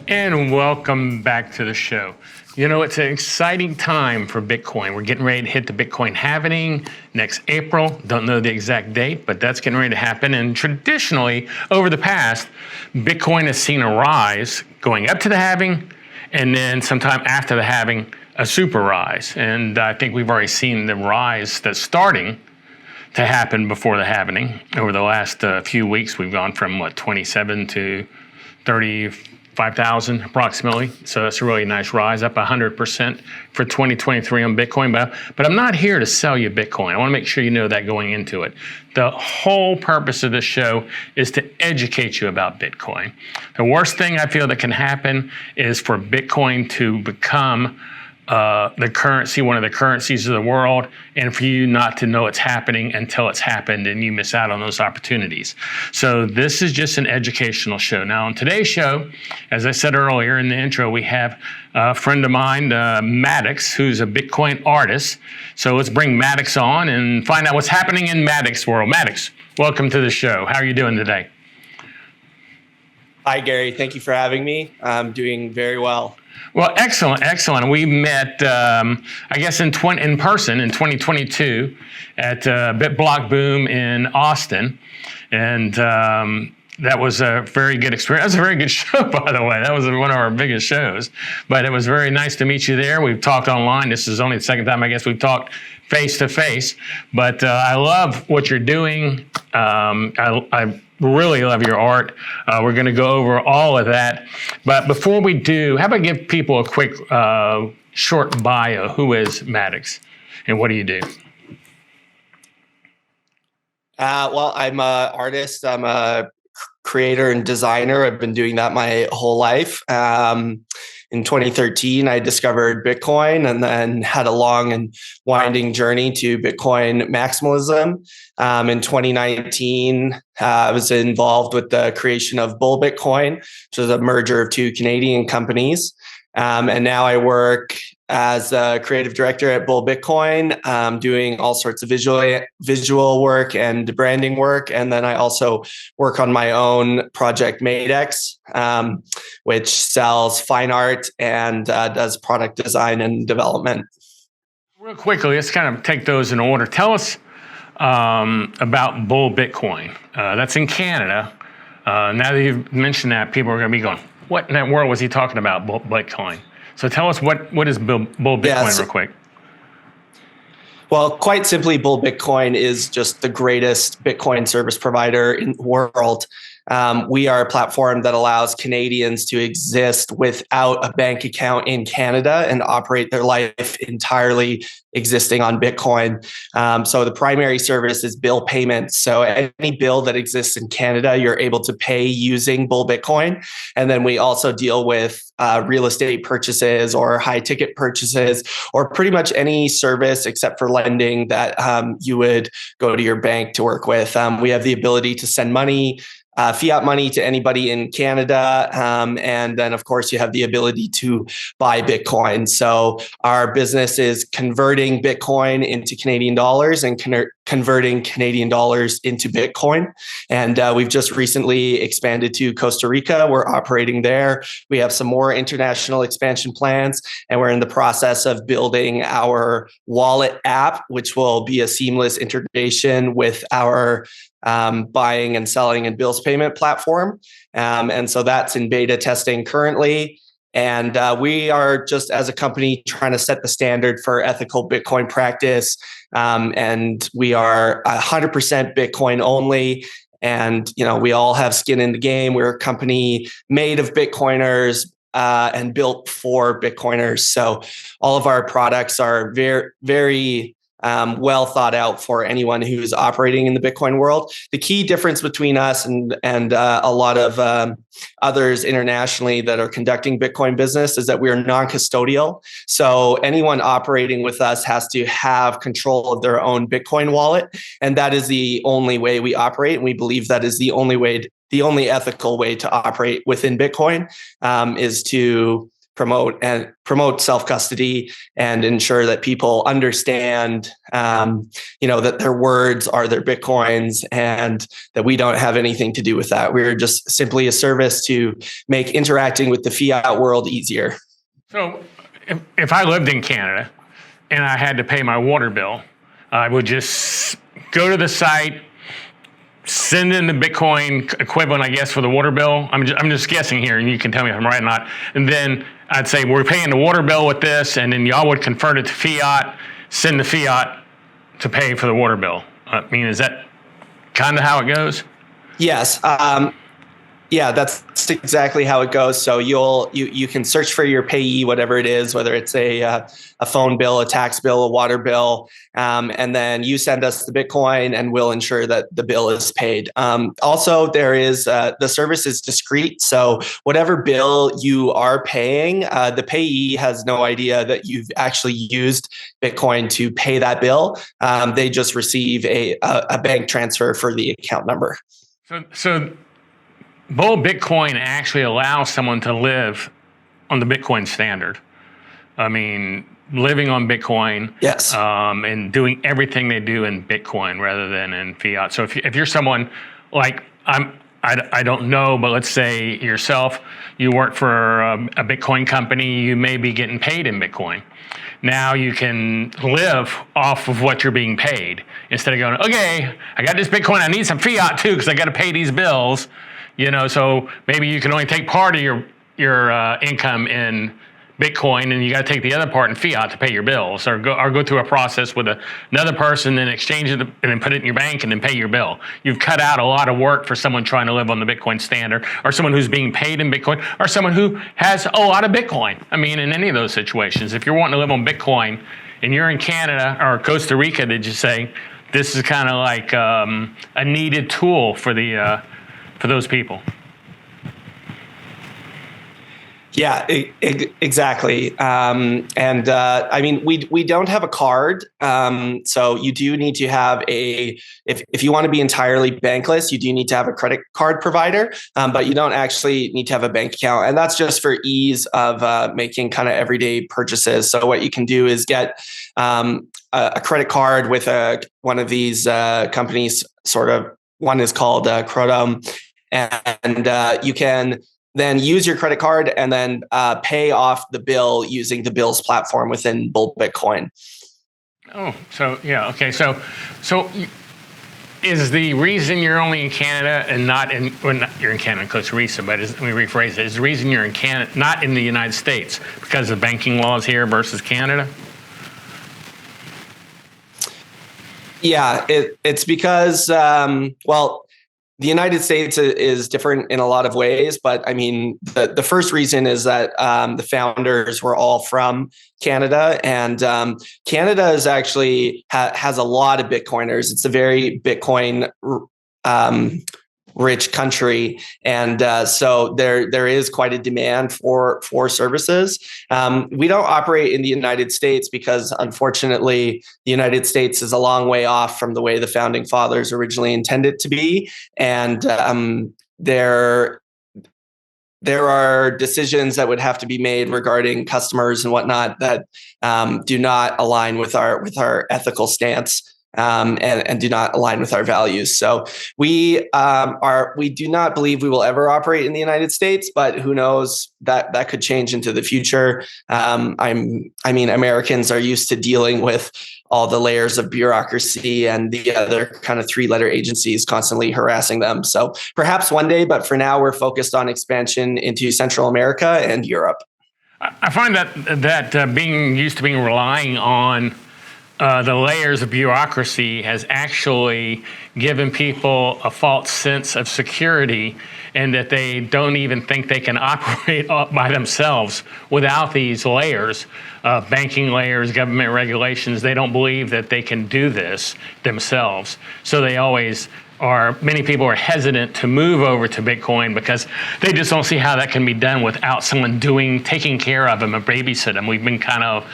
And welcome back to the show. You know, it's an exciting time for Bitcoin. We're getting ready to hit the Bitcoin halving next April. Don't know the exact date, but that's getting ready to happen. And traditionally, over the past, Bitcoin has seen a rise going up to the halving, and then sometime after the halving, a super rise. And I think we've already seen the rise that's starting to happen before the halving. Over the last few weeks, we've gone from, 27 to 35,000 approximately. So that's a really nice rise, up 100% for 2023 on Bitcoin. But I'm not here to sell you Bitcoin. I want to make sure you know that going into it. The whole purpose of this show is to educate you about Bitcoin. The worst thing I feel that can happen is for Bitcoin to become the currency, one of the currencies of the world, and for you not to know it's happening until it's happened and you miss out on those opportunities. So this is just an educational show. Now on today's show, as I said earlier in the intro, we have a friend of mine, Madex, who's a Bitcoin artist. So let's bring Madex on and find out what's happening in Madex world. Madex, welcome to the show. How are you doing today? Hi, Gary. Thank you for having me. I'm doing very well. Well, excellent. We met, I guess, in person in 2022 at BitBlock Boom in Austin, and that was a very good experience. That was a very good show, by the way. That was one of our biggest shows, but it was very nice to meet you there. We've talked online. This is only the second time, I guess, we've talked face to face, but I love what you're doing. I really love your art. We're going to go over all of that. But before we do, how about give people a quick short bio? Who is Madex and what do you do? Well, I'm an artist. I'm a creator and designer. I've been doing that my whole life. In 2013, I discovered Bitcoin and then had a long and winding journey to Bitcoin maximalism. In 2019, I was involved with the creation of Bull Bitcoin, which is a merger of two Canadian companies. And now I work as a creative director at Bull Bitcoin, doing all sorts of visual work and branding work. And then I also work on my own project, Madex, which sells fine art and does product design and development. Real quickly, let's kind of take those in order. Tell us about Bull Bitcoin. That's in Canada. Now that you've mentioned that, people are going to be going, what in that world was he talking about, Bull Bitcoin? So tell us what is Bull Bitcoin real quick. Well, quite simply, Bull Bitcoin is just the greatest Bitcoin service provider in the world. We are a platform that allows Canadians to exist without a bank account in Canada and operate their life entirely existing on Bitcoin. So the primary service is bill payments. So any bill that exists in Canada, you're able to pay using Bull Bitcoin. And then we also deal with real estate purchases or high ticket purchases, or pretty much any service except for lending that you would go to your bank to work with. We have the ability to send money, fiat money to anybody in Canada. And then, of course, you have the ability to buy Bitcoin. So our business is converting Bitcoin into Canadian dollars and converting Canadian dollars into Bitcoin. And we've just recently expanded to Costa Rica. We're operating there. We have some more international expansion plans, and we're in the process of building our wallet app, which will be a seamless integration with our buying and selling and bills payment platform. And so that's in beta testing currently. And we are just, as a company, trying to set the standard for ethical Bitcoin practice. And we are 100% Bitcoin only. And, we all have skin in the game. We're a company made of Bitcoiners and built for Bitcoiners. So all of our products are very, very well thought out for anyone who's operating in the Bitcoin world. The key difference between us and a lot of others internationally that are conducting Bitcoin business is that we are non-custodial. So anyone operating with us has to have control of their own Bitcoin wallet, and that is the only way we operate. And we believe that is the only ethical way to operate within Bitcoin, is to promote self-custody and ensure that people understand, that their words are their Bitcoins and that we don't have anything to do with that. We're just simply a service to make interacting with the fiat world easier. So if I lived in Canada and I had to pay my water bill, I would just go to the site, send in the Bitcoin equivalent, I guess, for the water bill. I'm just guessing here, and you can tell me if I'm right or not. And then I'd say, we're paying the water bill with this, and then y'all would convert it to fiat, send the fiat to pay for the water bill. I mean, is that kind of how it goes? Yes. Yeah, that's exactly how it goes. So you can search for your payee, whatever it is, whether it's a phone bill, a tax bill, a water bill, and then you send us the Bitcoin, and we'll ensure that the bill is paid. Also, there is the service is discrete. So whatever bill you are paying, the payee has no idea that you've actually used Bitcoin to pay that bill. They just receive a bank transfer for the account number. So Bull Bitcoin actually allows someone to live on the Bitcoin standard. I mean, living on Bitcoin, yes, and doing everything they do in Bitcoin rather than in fiat. So if you're someone like I don't know, but let's say yourself, you work for a Bitcoin company, you may be getting paid in Bitcoin. Now you can live off of what you're being paid instead of going, okay, I got this Bitcoin, I need some fiat too because I got to pay these bills. So maybe you can only take part of your income in Bitcoin, and you got to take the other part in fiat to pay your bills, or go through a process with another person, then exchange it and then put it in your bank and then pay your bill. You've cut out a lot of work for someone trying to live on the Bitcoin standard, or someone who's being paid in Bitcoin, or someone who has a lot of Bitcoin. I mean, in any of those situations, if you're wanting to live on Bitcoin and you're in Canada or Costa Rica, did you say this is kind of like a needed tool for those people? Yeah, exactly. I mean, we don't have a card. So you do need to have if you want to be entirely bankless, you do need to have a credit card provider, but you don't actually need to have a bank account. And that's just for ease of making kind of everyday purchases. So what you can do is get a credit card with one of these companies, sort of. One is called Crotum, and you can then use your credit card and then pay off the bill using the bills platform within Bull Bitcoin. Oh, so yeah, okay. So is the reason you're only in Canada and not in, you're in Canada and Costa Rica, but let me rephrase it. Is the reason you're in Canada, not in the United States, because of banking laws here versus Canada? Yeah, it's because, the United States is different in a lot of ways, but I mean, the first reason is that the founders were all from Canada, and Canada is actually has a lot of Bitcoiners. It's a very Bitcoin rich country, and so there is quite a demand for services. We don't operate in the United States because, unfortunately, the United States is a long way off from the way the founding fathers originally intended it to be, and there are decisions that would have to be made regarding customers and whatnot that do not align with our ethical stance. And do not align with our values. So we do not believe we will ever operate in the United States, but who knows, that could change into the future. I mean, Americans are used to dealing with all the layers of bureaucracy and the other kind of 3-letter agencies constantly harassing them. So perhaps one day, but for now, we're focused on expansion into Central America and Europe. I find that being used to relying on the layers of bureaucracy has actually given people a false sense of security, and that they don't even think they can operate by themselves without these layers, banking layers, government regulations. They don't believe that they can do this themselves. So many people are hesitant to move over to Bitcoin because they just don't see how that can be done without someone taking care of them and babysit them. We've been kind of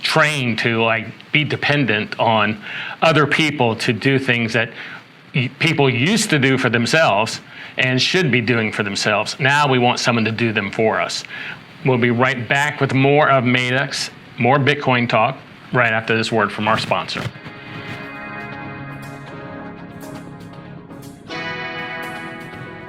trained to be dependent on other people to do things that people used to do for themselves and should be doing for themselves. Now we want someone to do them for us. We'll be right back with more of Madex, more Bitcoin talk, right after this word from our sponsor.